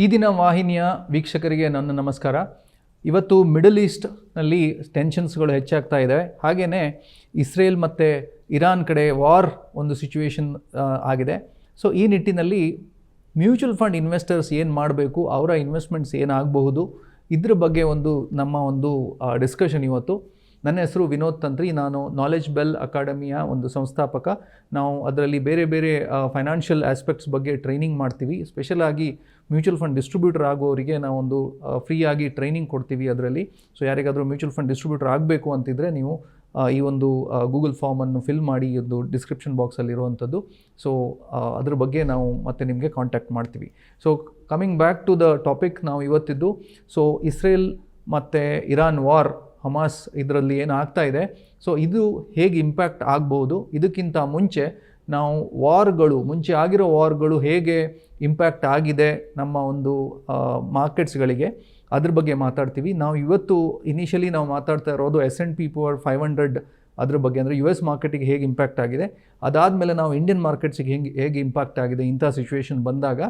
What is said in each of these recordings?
ಈ ದಿನ ವಾಹಿನಿಯ ವೀಕ್ಷಕರಿಗೆ ನನ್ನ ನಮಸ್ಕಾರ. ಇವತ್ತು ಮಿಡಲ್ ಈಸ್ಟ್ನಲ್ಲಿ ಟೆನ್ಷನ್ಸ್ಗಳು ಹೆಚ್ಚಾಗ್ತಾ ಇದೆ. ಹಾಗೆಯೇ ಇಸ್ರೇಲ್ ಮತ್ತು ಇರಾನ್ ಕಡೆ ವಾರ್ ಒಂದು ಸಿಚುವೇಶನ್ ಆಗಿದೆ. ಸೊ ಈ ನಿಟ್ಟಿನಲ್ಲಿ ಮ್ಯೂಚುವಲ್ ಫಂಡ್ ಇನ್ವೆಸ್ಟರ್ಸ್ ಏನು ಮಾಡಬೇಕು, ಅವರ ಇನ್ವೆಸ್ಟ್ಮೆಂಟ್ಸ್ ಏನಾಗಬಹುದು, ಇದ್ರ ಬಗ್ಗೆ ನಮ್ಮ ಒಂದು ಡಿಸ್ಕಷನ್ ಇವತ್ತು. ನನ್ನ ಹೆಸರು ವಿನೋದ್ ತಂತ್ರಿ. ನಾನು ನಾಲೆಜ್ ಬೆಲ್ ಅಕಾಡೆಮಿಯ ಒಂದು ಸಂಸ್ಥಾಪಕ. ನಾವು ಅದರಲ್ಲಿ ಬೇರೆ ಬೇರೆ ಫೈನಾನ್ಷಿಯಲ್ ಆಸ್ಪೆಕ್ಟ್ಸ್ ಬಗ್ಗೆ ಟ್ರೈನಿಂಗ್ ಮಾಡ್ತೀವಿ. ಸ್ಪೆಷಲಾಗಿ ಮ್ಯೂಚುವಲ್ ಫಂಡ್ ಡಿಸ್ಟ್ರಿಬ್ಯೂಟರ್ ಆಗೋರಿಗೆ ನಾವೊಂದು ಫ್ರೀಯಾಗಿ ಟ್ರೈನಿಂಗ್ ಕೊಡ್ತೀವಿ ಅದರಲ್ಲಿ. ಸೊ ಯಾರಿಗಾದರೂ ಮ್ಯೂಚುವಲ್ ಫಂಡ್ ಡಿಸ್ಟ್ರಿಬ್ಯೂಟರ್ ಆಗಬೇಕು ಅಂತಿದ್ರೆ ನೀವು ಈ ಒಂದು ಗೂಗಲ್ ಫಾರ್ಮನ್ನು ಫಿಲ್ ಮಾಡಿ, ಇದು ಡಿಸ್ಕ್ರಿಪ್ಷನ್ ಬಾಕ್ಸಲ್ಲಿರುವಂಥದ್ದು. ಸೊ ಅದ್ರ ಬಗ್ಗೆ ನಾವು ಮತ್ತೆ ನಿಮಗೆ ಕಾಂಟ್ಯಾಕ್ಟ್ ಮಾಡ್ತೀವಿ. So coming back to the topic, ನಾವು ಇವತ್ತಿದ್ದು ಸೊ ಇಸ್ರೇಲ್ ಮತ್ತು ಇರಾನ್ ವಾರ್, ಹಮಾಸ್ ಇದರಲ್ಲಿ ಏನು ಆಗ್ತಾ ಇದೆ, ಸೊ ಇದು ಹೇಗೆ ಇಂಪ್ಯಾಕ್ಟ್ ಆಗ್ಬೋದು, ಇದಕ್ಕಿಂತ ಮುಂಚೆ ನಾವು ಮುಂಚೆ ಆಗಿರೋ ವಾರ್ಗಳು ಹೇಗೆ ಇಂಪ್ಯಾಕ್ಟ್ ಆಗಿದೆ ನಮ್ಮ ಒಂದು ಮಾರ್ಕೆಟ್ಸ್ಗಳಿಗೆ, ಅದ್ರ ಬಗ್ಗೆ ಮಾತಾಡ್ತೀವಿ. ನಾವು ಇವತ್ತು ಇನಿಷಿಯಲಿ ನಾವು ಮಾತಾಡ್ತಾ ಇರೋದು S&P Power 500 ಅದ್ರ ಬಗ್ಗೆ, ಅಂದರೆ US ಮಾರ್ಕೆಟಿಗೆ ಹೇಗೆ ಇಂಪ್ಯಾಕ್ಟ್ ಆಗಿದೆ. ಅದಾದಮೇಲೆ ನಾವು ಇಂಡಿಯನ್ ಮಾರ್ಕೆಟ್ಸಿಗೆ ಹೇಗೆ ಇಂಪ್ಯಾಕ್ಟ್ ಆಗಿದೆ ಇಂಥ ಸಿಚುವೇಶನ್ ಬಂದಾಗ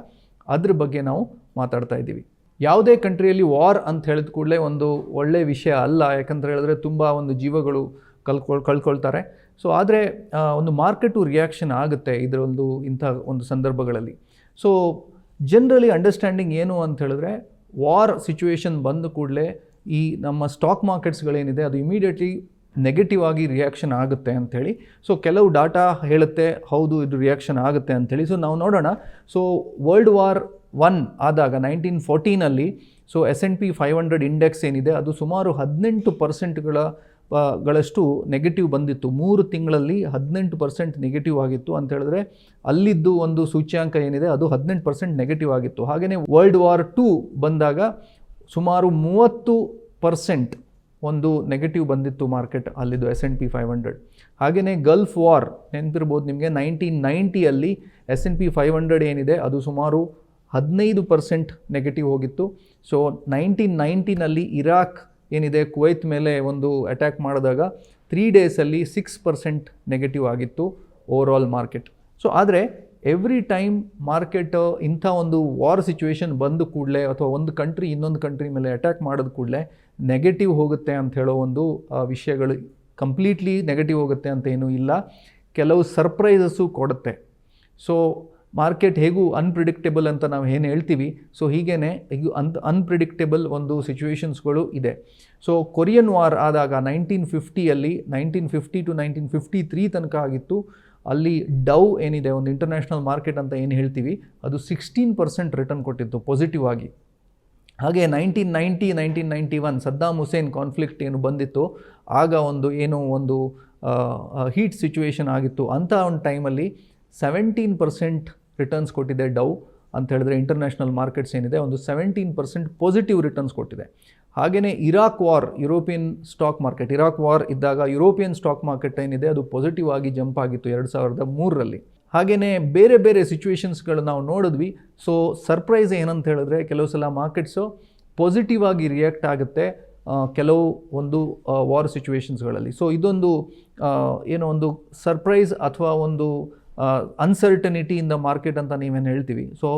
ಅದ್ರ ಬಗ್ಗೆ ನಾವು ಮಾತಾಡ್ತಾ ಇದ್ದೀವಿ. ಯಾವುದೇ ಕಂಟ್ರಿಯಲ್ಲಿ ವಾರ್ ಅಂತ ಹೇಳಿದ ಕೂಡಲೇ ಒಂದು ಒಳ್ಳೆಯ ವಿಷಯ ಅಲ್ಲ, ಯಾಕಂತ ಹೇಳಿದ್ರೆ ತುಂಬ ಒಂದು ಜೀವಗಳು ಕಳ್ಕೊಳ್ತಾರೆ. ಸೊ ಆದರೆ ಒಂದು ಮಾರ್ಕೆಟು ರಿಯಾಕ್ಷನ್ ಆಗುತ್ತೆ ಇಂಥ ಒಂದು ಸಂದರ್ಭಗಳಲ್ಲಿ. ಸೊ ಜನರಲಿ ಅಂಡರ್ಸ್ಟ್ಯಾಂಡಿಂಗ್ ಏನು ಅಂತ ಹೇಳಿದ್ರೆ, ವಾರ್ ಸಿಚುವೇಶನ್ ಬಂದ ಕೂಡಲೇ ಈ ನಮ್ಮ ಸ್ಟಾಕ್ ಮಾರ್ಕೆಟ್ಸ್ಗಳೇನಿದೆ ಅದು ಇಮಿಡಿಯೇಟ್ಲಿ ನೆಗೆಟಿವ್ ಆಗಿ ರಿಯಾಕ್ಷನ್ ಆಗುತ್ತೆ ಅಂಥೇಳಿ. ಸೊ ಕೆಲವು ಡಾಟಾ ಹೇಳುತ್ತೆ ಹೌದು ಇದು ರಿಯಾಕ್ಷನ್ ಆಗುತ್ತೆ ಅಂಥೇಳಿ. ಸೊ ನಾವು ನೋಡೋಣ. ಸೊ ವರ್ಲ್ಡ್ ವಾರ್ I ಆದಾಗ 1914 ಸೊ S&P 500 ಇಂಡೆಕ್ಸ್ ಏನಿದೆ ಅದು ಸುಮಾರು 18%ಗಳಷ್ಟು ನೆಗೆಟಿವ್ ಬಂದಿತ್ತು. 3 ತಿಂಗಳಲ್ಲಿ 18% ನೆಗೆಟಿವ್ ಆಗಿತ್ತು ಅಂತ ಹೇಳಿದ್ರೆ ಅಲ್ಲಿದ್ದು ಒಂದು ಸೂಚ್ಯಾಂಕ ಏನಿದೆ ಅದು 18% ನೆಗೆಟಿವ್ ಆಗಿತ್ತು. ಹಾಗೆಯೇ ವರ್ಲ್ಡ್ ವಾರ್ II ಬಂದಾಗ ಸುಮಾರು 30% ಒಂದು ನೆಗೆಟಿವ್ ಬಂದಿತ್ತು ಮಾರ್ಕೆಟ್ ಅಲ್ಲಿದ್ದು S&P 500. ಹಾಗೆಯೇ ಗಲ್ಫ್ ವಾರ್ ನೆನಪಿರ್ಬೋದು ನಿಮಗೆ, 1990 S&P 500 ಏನಿದೆ ಅದು ಸುಮಾರು 15% ನೆಗೆಟಿವ್ ಹೋಗಿತ್ತು. ಸೊ 1990 ಇರಾಕ್ ಏನಿದೆ ಕುವೈತ್ ಮೇಲೆ ಒಂದು ಅಟ್ಯಾಕ್ ಮಾಡಿದಾಗ 3 ಡೇಸಲ್ಲಿ 6% ನೆಗೆಟಿವ್ ಆಗಿತ್ತು ಓವರಾಲ್ ಮಾರ್ಕೆಟ್. ಸೊ ಆದರೆ ಎವ್ರಿ ಟೈಮ್ ಮಾರ್ಕೆಟ್ ಇಂಥ ಒಂದು ವಾರ್ ಸಿಚುವೇಶನ್ ಬಂದ ಕೂಡಲೇ ಅಥವಾ ಒಂದು ಕಂಟ್ರಿ ಇನ್ನೊಂದು ಕಂಟ್ರಿ ಮೇಲೆ ಅಟ್ಯಾಕ್ ಮಾಡಿದ ಕೂಡಲೇ ನೆಗೆಟಿವ್ ಹೋಗುತ್ತೆ ಅಂತ ಹೇಳೋ ಒಂದು ವಿಷಯಗಳು, ಕಂಪ್ಲೀಟ್ಲಿ ನೆಗೆಟಿವ್ ಹೋಗುತ್ತೆ ಅಂತ ಏನೂ ಇಲ್ಲ, ಕೆಲವು ಸರ್ಪ್ರೈಸಸ್ಸು ಕೊಡುತ್ತೆ. ಸೊ ಮಾರ್ಕೆಟ್ ಹೇಗೂ ಅನ್ಪ್ರಿಡಿಕ್ಟೇಬಲ್ ಅಂತ ನಾವು ಏನು ಹೇಳ್ತೀವಿ, ಸೊ ಹೀಗೇ ಅನ್ಪ್ರಿಡಿಕ್ಟೇಬಲ್ ಒಂದು ಸಿಚುವೇಶನ್ಸ್ಗಳು ಇದೆ. ಸೊ ಕೊರಿಯನ್ ವಾರ್ ಆದಾಗ 1950 to 1953 ತನಕ ಆಗಿತ್ತು. ಅಲ್ಲಿ ಡೌ ಏನಿದೆ ಒಂದು ಇಂಟರ್ನ್ಯಾಷನಲ್ ಮಾರ್ಕೆಟ್ ಅಂತ ಏನು ಹೇಳ್ತೀವಿ ಅದು 16% ರಿಟರ್ನ್ ಕೊಟ್ಟಿತ್ತು ಪಾಸಿಟಿವ್ ಆಗಿ. ಹಾಗೆ 1991 ಸದ್ದಾಮ್ ಹುಸೇನ್ ಕಾನ್ಫ್ಲಿಕ್ಟ್ ಏನು ಬಂದಿತ್ತು ಆಗ ಒಂದು ಹೀಟ್ ಸಿಚುವೇಶನ್ ಆಗಿತ್ತು. ಅಂಥ ಒಂದು ಟೈಮಲ್ಲಿ 17% ರಿಟರ್ನ್ಸ್ ಕೊಟ್ಟಿದೆ ಡೌ ಅಂತ ಹೇಳಿದ್ರೆ ಇಂಟರ್ನ್ಯಾಷನಲ್ ಮಾರ್ಕೆಟ್ಸ್ ಏನಿದೆ ಒಂದು 17% ಪಾಸಿಟಿವ್ ರಿಟರ್ನ್ಸ್ ಕೊಟ್ಟಿದೆ. ಹಾಗೆಯೇ ಇರಾಕ್ ವಾರ್ ಇರಾಕ್ ವಾರ್ ಇದ್ದಾಗ ಯುರೋಪಿಯನ್ ಸ್ಟಾಕ್ ಮಾರ್ಕೆಟ್ ಏನಿದೆ ಅದು ಪಾಸಿಟಿವ್ ಆಗಿ ಜಂಪ್ ಆಗಿತ್ತು 2003. ಹಾಗೆಯೇ ಬೇರೆ ಬೇರೆ ಸಿಚುವೇಶನ್ಸ್ಗಳು ನಾವು ನೋಡಿದ್ವಿ. ಸೊ ಸರ್ಪ್ರೈಸ್ ಏನಂತ ಹೇಳಿದ್ರೆ ಕೆಲವು ಸಲ ಮಾರ್ಕೆಟ್ಸು ಪಾಸಿಟಿವ್ ಆಗಿ ರಿಯಾಕ್ಟ್ ಆಗುತ್ತೆ ಕೆಲವು ಒಂದು ವಾರ್ ಸಿಚುವೇಶನ್ಸ್ಗಳಲ್ಲಿ. ಸೊ ಇದೊಂದು ಒಂದು ಸರ್ಪ್ರೈಸ್ ಅಥವಾ ಒಂದು ಅನ್ಸರ್ಟನಿಟಿ ಇನ್ ದ ಮಾರ್ಕೆಟ್ ಅಂತ ನೀವೇನು ಹೇಳ್ತೀವಿ. ಸೊ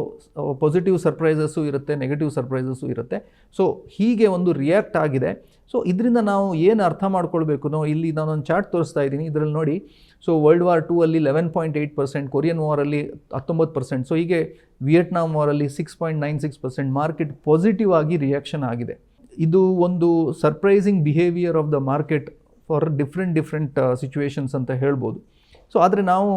ಪಾಸಿಟಿವ್ ಸರ್ಪ್ರೈಸಸ್ಸು ಇರುತ್ತೆ, ನೆಗೆಟಿವ್ ಸರ್ಪ್ರೈಸಸ್ಸು ಇರುತ್ತೆ. ಸೊ ಹೀಗೆ ಒಂದು ರಿಯಾಕ್ಟ್ ಆಗಿದೆ. ಸೊ ಇದರಿಂದ ನಾವು ಏನು ಅರ್ಥ ಮಾಡ್ಕೊಳ್ಬೇಕು, ಇಲ್ಲಿ ನಾನೊಂದು ಚಾರ್ಟ್ ತೋರಿಸ್ತಾ ಇದ್ದೀನಿ, ಇದರಲ್ಲಿ ನೋಡಿ. So world war II 11.8%, Korean ವಾರಲ್ಲಿ 19%, ಸೊ ಹೀಗೆ ವಿಯೆಟ್ನಾಂ ವಾರಲ್ಲಿ 6.96% ಮಾರ್ಕೆಟ್ ಪಾಸಿಟಿವ್ ಆಗಿ ರಿಯಾಕ್ಷನ್ ಆಗಿದೆ. ಇದು ಒಂದು surprising behaviour of the market for different situations ಅಂತ ಹೇಳ್ಬೋದು. ಸೊ ಆದರೆ ನಾವು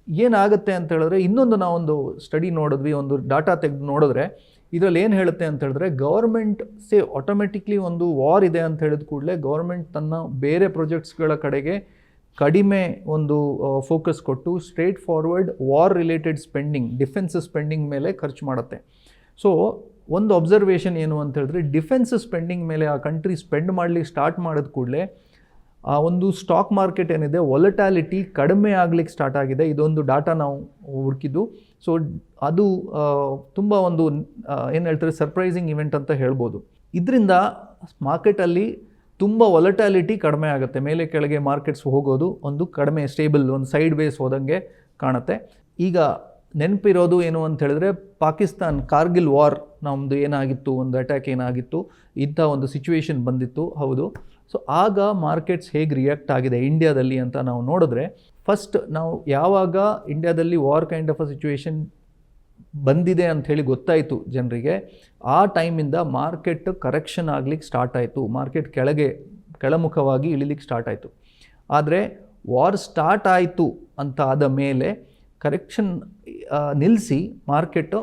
ಏನಾಗುತ್ತೆ ಅಂತ ಹೇಳಿದ್ರೆ ನಾವೊಂದು ಸ್ಟಡಿ ನೋಡಿದ್ವಿ, ಒಂದು ಡಾಟಾ ತೆಗೆದು ನೋಡಿದ್ರೆ ಇದರಲ್ಲಿ ಏನು ಹೇಳುತ್ತೆ ಅಂತ ಹೇಳಿದ್ರೆ ಗೌರ್ಮೆಂಟ್ ಆಟೋಮೆಟಿಕ್ಲಿ ಒಂದು ವಾರ್ ಇದೆ ಅಂತ ಹೇಳಿದ ಕೂಡಲೇ ಗೌರ್ಮೆಂಟ್ ತನ್ನ ಬೇರೆ ಪ್ರಾಜೆಕ್ಟ್ಸ್ಗಳ ಕಡೆಗೆ ಕಡಿಮೆ ಒಂದು ಫೋಕಸ್ ಕೊಟ್ಟು straight forward war related spending, defence spending ಮೇಲೆ ಖರ್ಚು ಮಾಡುತ್ತೆ. ಸೊ ಒಂದು ಅಬ್ಸರ್ವೇಷನ್ ಏನು ಅಂತ ಹೇಳಿದ್ರೆ ಡಿಫೆನ್ಸ್ ಸ್ಪೆಂಡಿಂಗ್ ಮೇಲೆ ಆ ಕಂಟ್ರಿ ಸ್ಪೆಂಡ್ ಮಾಡಲಿಕ್ಕೆ ಸ್ಟಾರ್ಟ್ ಮಾಡಿದ ಕೂಡಲೇ ಆ ಒಂದು ಸ್ಟಾಕ್ ಮಾರ್ಕೆಟ್ ಏನಿದೆ ವೊಲಟಾಲಿಟಿ ಕಡಿಮೆ ಆಗಲಿಕ್ಕೆ ಸ್ಟಾರ್ಟ್ ಆಗಿದೆ. ಇದೊಂದು ಡಾಟಾ ನಾವು ಹುಡುಕಿದ್ದು. ಸೊ ಅದು ತುಂಬ ಏನು ಹೇಳ್ತಾರೆ ಸರ್ಪ್ರೈಸಿಂಗ್ ಇವೆಂಟ್ ಅಂತ ಹೇಳ್ಬೋದು. ಇದರಿಂದ ಮಾರ್ಕೆಟಲ್ಲಿ ತುಂಬ ವೊಲಟಾಲಿಟಿ ಕಡಿಮೆ ಆಗುತ್ತೆ, ಮೇಲೆ ಕೆಳಗೆ ಮಾರ್ಕೆಟ್ಸ್ ಹೋಗೋದು ಒಂದು ಕಡಿಮೆ ಸ್ಟೇಬಲ್, ಒಂದು ಸೈಡ್ ವೇಸ್ ಹೋದಂಗೆ ಕಾಣುತ್ತೆ. ಈಗ ನೆನಪಿರೋದು ಏನು ಅಂತ ಹೇಳಿದ್ರೆ ಪಾಕಿಸ್ತಾನ್ ಕಾರ್ಗಿಲ್ ವಾರ್ ನಮ್ಮದು ಏನಾಗಿತ್ತು, ಒಂದು ಅಟ್ಯಾಕ್ ಏನಾಗಿತ್ತು, ಇಂಥ ಒಂದು ಸಿಚುವೇಶನ್ ಬಂದಿತ್ತು. ಹೌದು. ಸೊ ಆಗ ಮಾರ್ಕೆಟ್ಸ್ ಹೇಗೆ ರಿಯಾಕ್ಟ್ ಆಗಿದೆ ಇಂಡಿಯಾದಲ್ಲಿ ಅಂತ ನಾವು ನೋಡಿದ್ರೆ, ಫಸ್ಟ್ ನಾವು ಯಾವಾಗ ಇಂಡಿಯಾದಲ್ಲಿ war kind of a situation ಬಂದಿದೆ ಅಂಥೇಳಿ ಗೊತ್ತಾಯಿತು ಜನರಿಗೆ, ಆ ಟೈಮಿಂದ ಮಾರ್ಕೆಟ್ ಕರೆಕ್ಷನ್ ಆಗ್ಲಿಕ್ಕೆ ಸ್ಟಾರ್ಟ್ ಆಯಿತು. ಮಾರ್ಕೆಟ್ ಕೆಳಮುಖವಾಗಿ ಇಳಿಲಿಕ್ಕೆ ಸ್ಟಾರ್ಟ್ ಆಯಿತು. ಆದರೆ ವಾರ್ ಸ್ಟಾರ್ಟ್ ಆಯಿತು ಅಂತ ಆದ ಮೇಲೆ ಕರೆಕ್ಷನ್ ನಿಲ್ಲಿಸಿ ಮಾರ್ಕೆಟು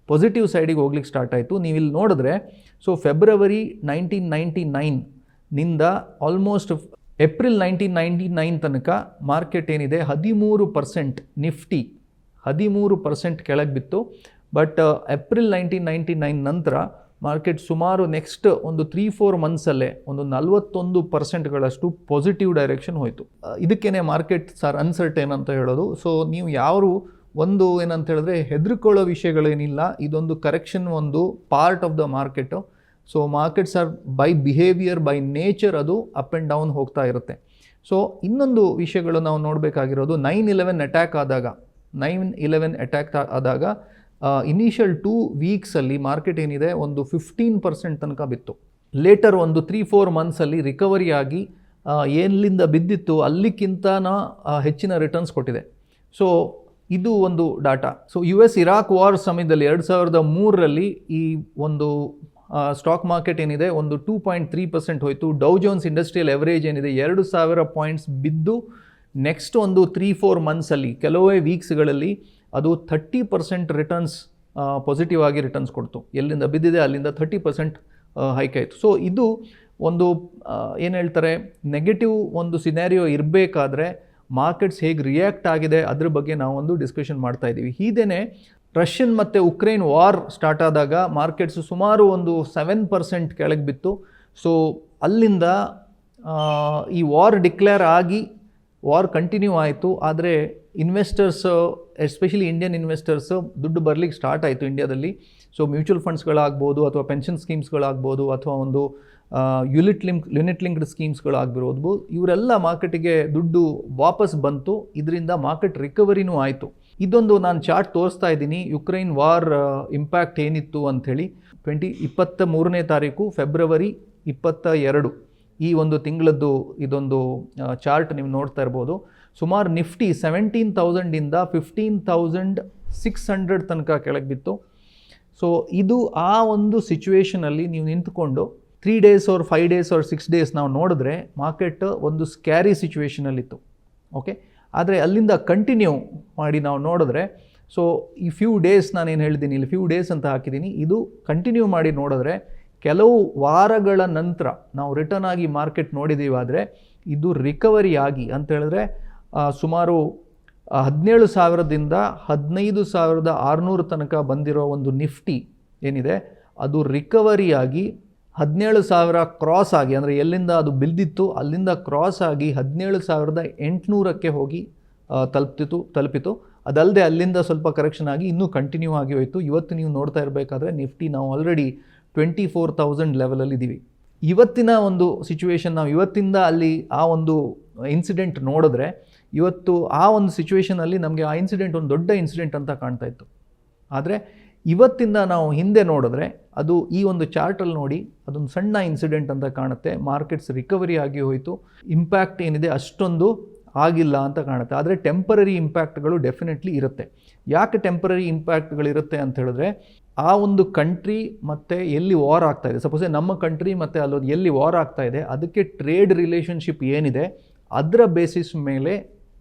ಪಾಸಿಟಿವ್ ಸೈಡಿಗೆ ಹೋಗ್ಲಿಕ್ಕೆ ಸ್ಟಾರ್ಟ್ ಆಯಿತು. ನೀವಿಲ್ಲಿ ನೋಡಿದ್ರೆ, ಸೊ ಫೆಬ್ರವರಿ 1999ನಿಂದ ಆಲ್ಮೋಸ್ಟ್ ಏಪ್ರಿಲ್ 1999 ತನಕ ಮಾರ್ಕೆಟ್ ಏನಿದೆ 13% ನಿಫ್ಟಿ 13% ಕೆಳಗೆ ಬಿತ್ತು. ಬಟ್ ಏಪ್ರಿಲ್ 1999 ನಂತರ ಮಾರ್ಕೆಟ್ ಸುಮಾರು ನೆಕ್ಸ್ಟ್ ಒಂದು 3-4 ಮಂತ್ಸಲ್ಲೇ ಒಂದು 41%ಗಳಷ್ಟು ಪಾಸಿಟಿವ್ ಡೈರೆಕ್ಷನ್ ಹೋಯಿತು. ಇದಕ್ಕೇನೆ ಮಾರ್ಕೆಟ್ ಅನ್ಸರ್ಟೇನ್ ಅಂತ ಹೇಳೋದು. ಸೊ ನೀವು ಯಾರು ಒಂದು ಏನಂತ ಹೇಳಿದ್ರೆ ಹೆದರ್ಕೊಳ್ಳೋ ವಿಷಯಗಳೇನಿಲ್ಲ, ಇದೊಂದು ಕರೆಕ್ಷನ್, ಒಂದು part of the market. So markets are by behaviour, by nature ಅದು ಅಪ್ ಆ್ಯಂಡ್ ಡೌನ್ ಹೋಗ್ತಾ ಇರುತ್ತೆ. ಸೊ ಇನ್ನೊಂದು ವಿಷಯಗಳು ನಾವು ನೋಡಬೇಕಾಗಿರೋದು, 9/11 ಅಟ್ಯಾಕ್ ಆದಾಗ ಇನಿಷಿಯಲ್ 2 ವೀಕ್ಸಲ್ಲಿ ಮಾರ್ಕೆಟ್ ಏನಿದೆ ಒಂದು 15% ತನಕ ಬಿತ್ತು. ಲೇಟರ್ ಒಂದು 3-4 ಮಂತ್ಸಲ್ಲಿ ರಿಕವರಿ ಆಗಿ ಎಲ್ಲಿಂದ ಬಿದ್ದಿತ್ತು ಅಲ್ಲಿಕ್ಕಿಂತ ಹೆಚ್ಚಿನ ರಿಟರ್ನ್ಸ್ ಕೊಟ್ಟಿದೆ. ಸೊ ಇದು ಒಂದು data. So US Iraq war ಸಮಯದಲ್ಲಿ 2003ರಲ್ಲಿ ಈ ಒಂದು ಸ್ಟಾಕ್ ಮಾರ್ಕೆಟ್ ಏನಿದೆ ಒಂದು 2.3% ಹೋಯಿತು. ಡೌ ಜೋನ್ಸ್ ಇಂಡಸ್ಟ್ರಿಯಲ್ ಎವರೇಜ್ ಏನಿದೆ 2000 ಪಾಯಿಂಟ್ಸ್ ಬಿದ್ದು ನೆಕ್ಸ್ಟ್ ಒಂದು 3-4 ಮಂತ್ಸಲ್ಲಿ ಕೆಲವೇ ವೀಕ್ಸ್ಗಳಲ್ಲಿ ಅದು 30% ರಿಟರ್ನ್ಸ್ ಪಾಸಿಟಿವ್ ಆಗಿ ರಿಟರ್ನ್ಸ್ ಕೊಡ್ತು. ಎಲ್ಲಿಂದ ಬಿದ್ದಿದೆ ಅಲ್ಲಿಂದ 30% ಹೈಕ್ ಆಯಿತು. ಸೊ ಇದು ಒಂದು ಏನು ಹೇಳ್ತಾರೆ, ನೆಗೆಟಿವ್ ಒಂದು ಸಿನಾರಿಯೋ ಇರಬೇಕಾದ್ರೆ ಮಾರ್ಕೆಟ್ಸ್ ಹೇಗೆ ರಿಯಾಕ್ಟ್ ಆಗಿದೆ ಅದ್ರ ಬಗ್ಗೆ ನಾವು ಒಂದು ಡಿಸ್ಕಷನ್ ಮಾಡ್ತಾ ಇದ್ದೀವಿ. ಹೀಗೇ ರಷ್ಯನ್ ಮತ್ತು ಉಕ್ರೇನ್ ವಾರ್ ಸ್ಟಾರ್ಟ್ ಆದಾಗ ಮಾರ್ಕೆಟ್ಸು ಸುಮಾರು ಒಂದು 7% ಕೆಳಗೆ ಬಿತ್ತು. ಸೊ ಅಲ್ಲಿಂದ ಈ ವಾರ್ ಡಿಕ್ಲೇರ್ ಆಗಿ ವಾರ್ ಕಂಟಿನ್ಯೂ ಆಯಿತು. ಆದರೆ ಇನ್ವೆಸ್ಟರ್ಸು, ಎಸ್ಪೆಷಲಿ ಇಂಡಿಯನ್ ಇನ್ವೆಸ್ಟರ್ಸು ದುಡ್ಡು ಬರಲಿಕ್ಕೆ ಸ್ಟಾರ್ಟ್ ಆಯಿತು ಇಂಡಿಯಾದಲ್ಲಿ. ಸೊ ಮ್ಯೂಚುವಲ್ ಫಂಡ್ಸ್ಗಳಾಗ್ಬೋದು, ಅಥವಾ ಪೆನ್ಷನ್ ಸ್ಕೀಮ್ಸ್ಗಳಾಗ್ಬೋದು, ಅಥವಾ ಒಂದು ಯೂನಿಟ್ ಲಿಂಕ್ಡ್ ಸ್ಕೀಮ್ಸ್ಗಳಾಗ್ಬಿರೋದು, ಇವರೆಲ್ಲ ಮಾರ್ಕೆಟಿಗೆ ದುಡ್ಡು ವಾಪಸ್ ಬಂತು. ಇದರಿಂದ ಮಾರ್ಕೆಟ್ ರಿಕವರಿನೂ ಆಯಿತು. ಇದೊಂದು ನಾನು ಚಾರ್ಟ್ ತೋರಿಸ್ತಾ ಇದ್ದೀನಿ, ಯುಕ್ರೈನ್ ವಾರ್ ಇಂಪ್ಯಾಕ್ಟ್ ಏನಿತ್ತು ಅಂಥೇಳಿ. 23ನೇ ತಾರೀಕು ಫೆಬ್ರವರಿ 22 ಈ ಒಂದು ತಿಂಗಳದ್ದು ಇದೊಂದು ಚಾರ್ಟ್ ನೀವು ನೋಡ್ತಾ ಇರ್ಬೋದು. ಸುಮಾರು ನಿಫ್ಟಿ 17,000ಇಂದ 15,600 ತನಕ ಕೆಳಗೆ ಬಿತ್ತು. ಸೊ ಇದು ಆ ಒಂದು ಸಿಚುವೇಷನಲ್ಲಿ ನೀವು ನಿಂತ್ಕೊಂಡು 3 days or 5 days or 6 days ನಾವು ನೋಡಿದ್ರೆ ಮಾರ್ಕೆಟ್ ಒಂದು ಸ್ಕ್ಯಾರಿ ಸಿಚುವೇಷನಲ್ಲಿತ್ತು. ಓಕೆ, ಆದರೆ ಅಲ್ಲಿಂದ ಕಂಟಿನ್ಯೂ ಮಾಡಿ ನಾವು ನೋಡಿದ್ರೆ, ಸೊ ಈ ಫ್ಯೂ ಡೇಸ್ ನಾನೇನು ಹೇಳಿದ್ದೀನಿ ಇಲ್ಲಿ ಫ್ಯೂ ಡೇಸ್ ಅಂತ ಹಾಕಿದ್ದೀನಿ, ಇದು ಕಂಟಿನ್ಯೂ ಮಾಡಿ ನೋಡಿದ್ರೆ ಕೆಲವು ವಾರಗಳ ನಂತರ ನಾವು ರಿಟರ್ನ್ ಆಗಿ ಮಾರ್ಕೆಟ್ ನೋಡಿದ್ದೀವಾದರೆ ಇದು ರಿಕವರಿ ಆಗಿ ಅಂತ ಹೇಳಿದ್ರೆ ಸುಮಾರು 17,000ದಿಂದ 15,600 ತನಕ ಬಂದಿರೋ ಒಂದು ನಿಫ್ಟಿ ಏನಿದೆ ಅದು ರಿಕವರಿ ಆಗಿ 17,000 ಕ್ರಾಸ್ ಆಗಿ, ಅಂದರೆ ಎಲ್ಲಿಂದ ಅದು ಬಿದ್ದಿತ್ತು ಅಲ್ಲಿಂದ ಕ್ರಾಸ್ ಆಗಿ 17,800ಕ್ಕೆ ಹೋಗಿ ತಲುಪಿತು. ಅದಲ್ಲದೆ ಅಲ್ಲಿಂದ ಸ್ವಲ್ಪ ಕರೆಕ್ಷನ್ ಆಗಿ ಇನ್ನೂ ಕಂಟಿನ್ಯೂ ಆಗಿ ಹೋಯಿತು. ಇವತ್ತು ನೀವು ನೋಡ್ತಾ ಇರಬೇಕಾದ್ರೆ ನಿಫ್ಟಿ ನಾವು ಆಲ್ರೆಡಿ 24,000 ಲೆವೆಲಲ್ಲಿ ಇದ್ದೀವಿ. ಇವತ್ತಿನ ಒಂದು ಸಿಚುವೇಶನ್, ನಾವು ಇವತ್ತಿಂದ ಅಲ್ಲಿ ಆ ಒಂದು ಇನ್ಸಿಡೆಂಟ್ ನೋಡಿದ್ರೆ, ಇವತ್ತು ಆ ಒಂದು ಸಿಚುವೇಷನಲ್ಲಿ ನಮಗೆ ಆ ಇನ್ಸಿಡೆಂಟ್ ಒಂದು ದೊಡ್ಡ ಇನ್ಸಿಡೆಂಟ್ ಅಂತ ಕಾಣ್ತಾ ಇತ್ತು. ಆದರೆ ಇವತ್ತಿಂದ ನಾವು ಹಿಂದೆ ನೋಡಿದ್ರೆ ಅದು ಈ ಒಂದು ಚಾರ್ಟಲ್ಲಿ ನೋಡಿ ಅದೊಂದು ಸಣ್ಣ ಇನ್ಸಿಡೆಂಟ್ ಅಂತ ಕಾಣುತ್ತೆ. ಮಾರ್ಕೆಟ್ಸ್ ರಿಕವರಿ ಆಗಿ ಹೋಯಿತು. ಇಂಪ್ಯಾಕ್ಟ್ ಏನಿದೆ ಅಷ್ಟೊಂದು ಆಗಿಲ್ಲ ಅಂತ ಕಾಣುತ್ತೆ. ಆದರೆ ಟೆಂಪರರಿ ಇಂಪ್ಯಾಕ್ಟ್ಗಳು ಡೆಫಿನೆಟ್ಲಿ ಇರುತ್ತೆ. ಯಾಕೆ ಟೆಂಪರರಿ ಇಂಪ್ಯಾಕ್ಟ್ಗಳಿರುತ್ತೆ ಅಂತ ಹೇಳಿದ್ರೆ, ಆ ಒಂದು ಕಂಟ್ರಿ ಮತ್ತು ಎಲ್ಲಿ ವಾರ್ ಆಗ್ತಾ ಇದೆ, ಸಪೋಸ್ ನಮ್ಮ ಕಂಟ್ರಿ ಮತ್ತು ಅಲ್ಲೊಂದು ಎಲ್ಲಿ ವಾರ್ ಆಗ್ತಾ ಇದೆ ಅದಕ್ಕೆ ಟ್ರೇಡ್ ರಿಲೇಷನ್ಶಿಪ್ ಏನಿದೆ ಅದರ ಬೇಸಿಸ್ ಮೇಲೆ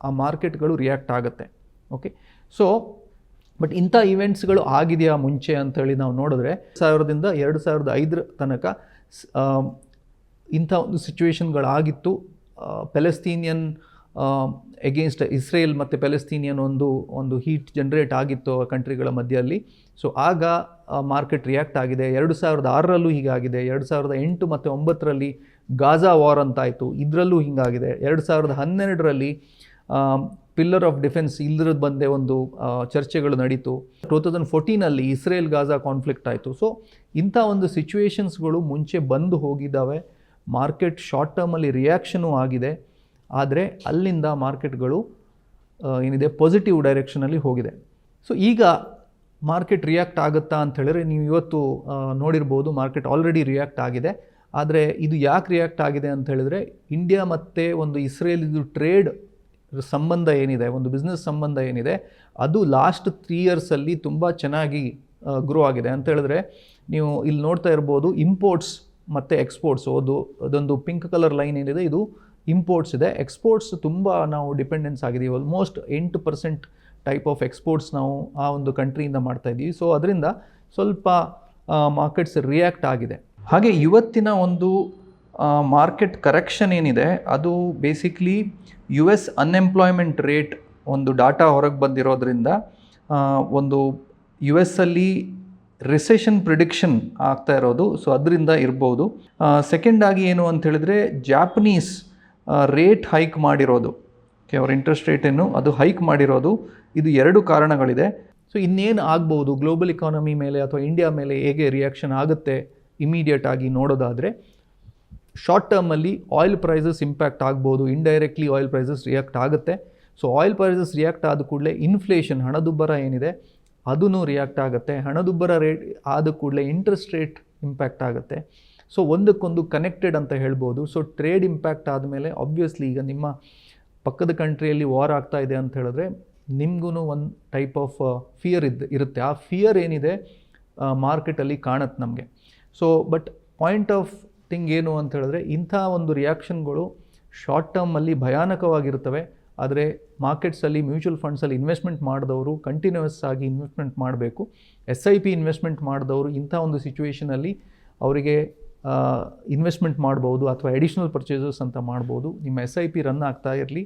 ಆ ಮಾರ್ಕೆಟ್ಗಳು ರಿಯಾಕ್ಟ್ ಆಗುತ್ತೆ. ಓಕೆ, ಸೊ ಬಟ್ ಇಂಥ ಇವೆಂಟ್ಸ್ಗಳು ಆಗಿದೆಯಾ ಮುಂಚೆ ಅಂಥೇಳಿ ನಾವು ನೋಡಿದ್ರೆ 2000ರಿಂದ 2005 ತನಕ ಇಂಥ ಒಂದು ಸಿಚುವೇಷನ್ಗಳಾಗಿತ್ತು. ಪ್ಯಾಲೆಸ್ತೀನಿಯನ್ ಎಗೇನ್ಸ್ಟ್ ಇಸ್ರೇಲ್ ಮತ್ತು ಪ್ಯಾಲೆಸ್ತೀನಿಯನ್ ಒಂದು ಹೀಟ್ ಜನರೇಟ್ ಆಗಿತ್ತು ಆ ಕಂಟ್ರಿಗಳ ಮಧ್ಯದಲ್ಲಿ. ಸೊ ಆಗ ಮಾರ್ಕೆಟ್ ರಿಯಾಕ್ಟ್ ಆಗಿದೆ. 2006ರಲ್ಲೂ ಹೀಗಾಗಿದೆ. 2008 ಮತ್ತು 2009ರಲ್ಲಿ ಗಾಜಾ ವಾರ್ ಅಂತಾಯಿತು, ಇದರಲ್ಲೂ ಹೀಗಾಗಿದೆ. 2012ರಲ್ಲಿ ಪಿಲ್ಲರ್ ಆಫ್ ಡಿಫೆನ್ಸ್ ಇಲ್ಲರದ ಬಂದೇ ಒಂದು ಚರ್ಚೆಗಳು ನಡೀತು. 2014ನಲ್ಲಿ ಇಸ್ರೇಲ್ ಗಾಜಾ ಕಾನ್ಫ್ಲಿಕ್ಟ್ ಆಯಿತು. ಸೊ ಇಂಥ ಒಂದು ಸಿಚುವೇಷನ್ಸ್ಗಳು ಮುಂಚೆ ಬಂದು ಹೋಗಿದ್ದಾವೆ. ಮಾರ್ಕೆಟ್ ಶಾರ್ಟ್ ಟರ್ಮಲ್ಲಿ ರಿಯಾಕ್ಷನೂ ಆಗಿದೆ. ಆದರೆ ಅಲ್ಲಿಂದ ಮಾರ್ಕೆಟ್ಗಳು ಏನಿದೆ ಪಾಸಿಟಿವ್ ಡೈರೆಕ್ಷನಲ್ಲಿ ಹೋಗಿದೆ. ಸೊ ಈಗ ಮಾರ್ಕೆಟ್ ರಿಯಾಕ್ಟ್ ಆಗುತ್ತಾ ಅಂತ ಹೇಳಿದ್ರೆ ನೀವು ಇವತ್ತು ನೋಡಿರ್ಬೋದು, ಮಾರ್ಕೆಟ್ ಆಲ್ರೆಡಿ ರಿಯಾಕ್ಟ್ ಆಗಿದೆ. ಆದರೆ ಇದು ಯಾಕೆ ರಿಯಾಕ್ಟ್ ಆಗಿದೆ ಅಂತ ಹೇಳಿದ್ರೆ, ಇಂಡಿಯಾ ಮತ್ತು ಒಂದು ಇಸ್ರೇಲ್ ಇದು ಟ್ರೇಡ್ ಸಂಬಂಧ ಏನಿದೆ, ಒಂದು ಬಿಸ್ನೆಸ್ ಸಂಬಂಧ ಏನಿದೆ, ಅದು ಲಾಸ್ಟ್ 3 ಇಯರ್ಸಲ್ಲಿ ತುಂಬ ಚೆನ್ನಾಗಿ ಗ್ರೋ ಆಗಿದೆ. ಅಂತ ಹೇಳಿದ್ರೆ ನೀವು ಇಲ್ಲಿ ನೋಡ್ತಾ ಇರ್ಬೋದು, ಇಂಪೋರ್ಟ್ಸ್ ಮತ್ತು ಎಕ್ಸ್ಪೋರ್ಟ್ಸ್, ಅದೊಂದು ಪಿಂಕ್ ಕಲರ್ ಲೈನ್ ಏನಿದೆ ಇದು ಇಂಪೋರ್ಟ್ಸ್ ಇದೆ. ಎಕ್ಸ್ಪೋರ್ಟ್ಸ್ ತುಂಬ ನಾವು ಡಿಪೆಂಡೆನ್ಸ್ ಆಗಿದ್ದೀವಿ. ಆಲ್ಮೋಸ್ಟ್ 8% ಟೈಪ್ ಆಫ್ ಎಕ್ಸ್ಪೋರ್ಟ್ಸ್ ನಾವು ಆ ಒಂದು ಕಂಟ್ರಿಯಿಂದ ಮಾಡ್ತಾ ಇದ್ದೀವಿ. ಸೊ ಅದರಿಂದ ಸ್ವಲ್ಪ ಮಾರ್ಕೆಟ್ಸ್ ರಿಯಾಕ್ಟ್ ಆಗಿದೆ. ಹಾಗೆ ಇವತ್ತಿನ ಒಂದು ಮಾರ್ಕೆಟ್ ಕರೆಕ್ಷನ್ ಏನಿದೆ ಅದು ಬೇಸಿಕ್ಲಿ US ಅನ್ಎಂಪ್ಲಾಯ್ಮೆಂಟ್ ರೇಟ್ ಒಂದು ಡಾಟಾ ಹೊರಗೆ ಬಂದಿರೋದ್ರಿಂದ ಒಂದು US-ಅಲ್ಲಿ ರಿಸೆಷನ್ ಪ್ರಿಡಿಕ್ಷನ್ ಆಗ್ತಾ ಇರೋದು, ಸೊ ಅದರಿಂದ ಇರ್ಬೋದು. ಸೆಕೆಂಡ್ ಆಗಿ ಏನು ಅಂತ ಹೇಳಿದ್ರೆ, ಜಾಪನೀಸ್ ರೇಟ್ ಹೈಕ್ ಮಾಡಿರೋದು, ಅವ್ರ ಇಂಟ್ರೆಸ್ಟ್ ರೇಟನ್ನು ಅದು ಹೈಕ್ ಮಾಡಿರೋದು, ಇದು 2 ಕಾರಣಗಳಿದೆ. ಸೊ ಇನ್ನೇನು ಆಗ್ಬೋದು ಗ್ಲೋಬಲ್ ಇಕಾನಮಿ ಮೇಲೆ ಅಥವಾ ಇಂಡಿಯಾ ಮೇಲೆ ಹೇಗೆ ರಿಯಾಕ್ಷನ್ ಆಗುತ್ತೆ ಇಮಿಡಿಯೇಟ್ ಆಗಿ ನೋಡೋದಾದರೆ, ಶಾರ್ಟ್ ಟರ್ಮಲ್ಲಿ ಆಯಿಲ್ ಪ್ರೈಸಸ್ ಇಂಪ್ಯಾಕ್ಟ್ ಆಗ್ಬೋದು, ಇಂಡೈರೆಕ್ಟ್ಲಿ ಆಯಿಲ್ ಪ್ರೈಸಸ್ ರಿಯಾಕ್ಟ್ ಆಗುತ್ತೆ. ಸೊ ಆಯಿಲ್ ಪ್ರೈಸಸ್ ರಿಯಾಕ್ಟ್ ಆದ ಕೂಡಲೇ ಇನ್ಫ್ಲೇಷನ್, ಹಣದುಬ್ಬರ ಏನಿದೆ ಅದೂ ರಿಯಾಕ್ಟ್ ಆಗುತ್ತೆ. ಹಣದುಬ್ಬರ ರೇಟ್ ಆದ ಕೂಡಲೇ ಇಂಟ್ರೆಸ್ಟ್ ರೇಟ್ ಇಂಪ್ಯಾಕ್ಟ್ ಆಗುತ್ತೆ. ಸೊ ಒಂದಕ್ಕೊಂದು ಕನೆಕ್ಟೆಡ್ ಅಂತ ಹೇಳ್ಬೋದು. ಸೊ ಟ್ರೇಡ್ ಇಂಪ್ಯಾಕ್ಟ್ ಆದಮೇಲೆ ಆಬ್ವಿಯಸ್ಲಿ ಈಗ ನಿಮ್ಮ ಪಕ್ಕದ ಕಂಟ್ರಿಯಲ್ಲಿ ವಾರ್ ಆಗ್ತಾ ಇದೆ ಅಂತ ಹೇಳಿದ್ರೆ ನಿಮಗೂ ಒಂದು ಟೈಪ್ ಆಫ್ ಫಿಯರ್ ಇರುತ್ತೆ. ಆ ಫಿಯರ್ ಏನಿದೆ ಮಾರ್ಕೆಟಲ್ಲಿ ಕಾಣುತ್ತೆ ನಮಗೆ. So but point of thing ಏನು ಅಂತ ಹೇಳಿದ್ರೆ, ಇಂಥ ಒಂದು ರಿಯಾಕ್ಷನ್ಗಳು ಶಾರ್ಟ್ ಟರ್ಮಲ್ಲಿ ಭಯಾನಕವಾಗಿರ್ತವೆ. ಆದರೆ ಮಾರ್ಕೆಟ್ಸಲ್ಲಿ ಮ್ಯೂಚುವಲ್ ಫಂಡ್ಸಲ್ಲಿ ಇನ್ವೆಸ್ಟ್ಮೆಂಟ್ ಮಾಡಿದವರು ಕಂಟಿನ್ಯೂಸ್ ಆಗಿ ಇನ್ವೆಸ್ಟ್ಮೆಂಟ್ ಮಾಡಬೇಕು. SIP ಇನ್ವೆಸ್ಟ್ಮೆಂಟ್ ಮಾಡಿದವರು ಇಂಥ ಒಂದು ಸಿಚುವೇಷನಲ್ಲಿ ಅವರಿಗೆ ಇನ್ವೆಸ್ಟ್ಮೆಂಟ್ ಮಾಡ್ಬೋದು ಅಥವಾ ಎಡಿಷ್ನಲ್ ಪರ್ಚೇಸಸ್ ಅಂತ ಮಾಡ್ಬೋದು. ನಿಮ್ಮ SIP ರನ್ ಆಗ್ತಾ ಇರಲಿ,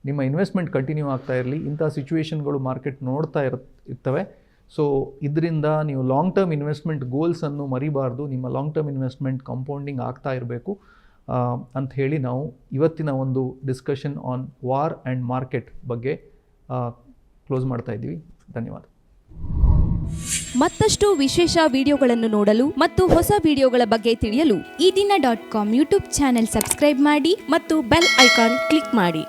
ನಿಮ್ಮ ಇನ್ವೆಸ್ಟ್ಮೆಂಟ್ ಕಂಟಿನ್ಯೂ ಆಗ್ತಾ ಇರಲಿ. ಇಂಥ ಸಿಚುವೇಷನ್ಗಳು ಮಾರ್ಕೆಟ್ ನೋಡ್ತಾ ಇರ್ತವೆ. ಸೊ ಇದರಿಂದ ನೀವು ಲಾಂಗ್ ಟರ್ಮ್ ಇನ್ವೆಸ್ಟ್ಮೆಂಟ್ ಗೋಲ್ಸನ್ನು ಮರಿಬಾರ್ದು. ನಿಮ್ಮ ಲಾಂಗ್ ಟರ್ಮ್ ಇನ್ವೆಸ್ಟ್ಮೆಂಟ್ ಕಂಪೌಂಡಿಂಗ್ ಆಗ್ತಾ ಇರಬೇಕು ಅಂತ ಹೇಳಿ ನಾವು ಇವತ್ತಿನ ಒಂದು discussion on war and market ಬಗ್ಗೆ ಕ್ಲೋಸ್ ಮಾಡ್ತಾ ಇದ್ದೀವಿ. ಧನ್ಯವಾದ. ಮತ್ತಷ್ಟು ವಿಶೇಷ ವಿಡಿಯೋಗಳನ್ನು ನೋಡಲು ಮತ್ತು ಹೊಸ ವಿಡಿಯೋಗಳ ಬಗ್ಗೆ ತಿಳಿಯಲು eDina.com ಯೂಟ್ಯೂಬ್ ಚಾನೆಲ್ ಸಬ್ಸ್ಕ್ರೈಬ್ ಮಾಡಿ ಮತ್ತು ಬೆಲ್ ಐಕಾನ್ ಕ್ಲಿಕ್ ಮಾಡಿ.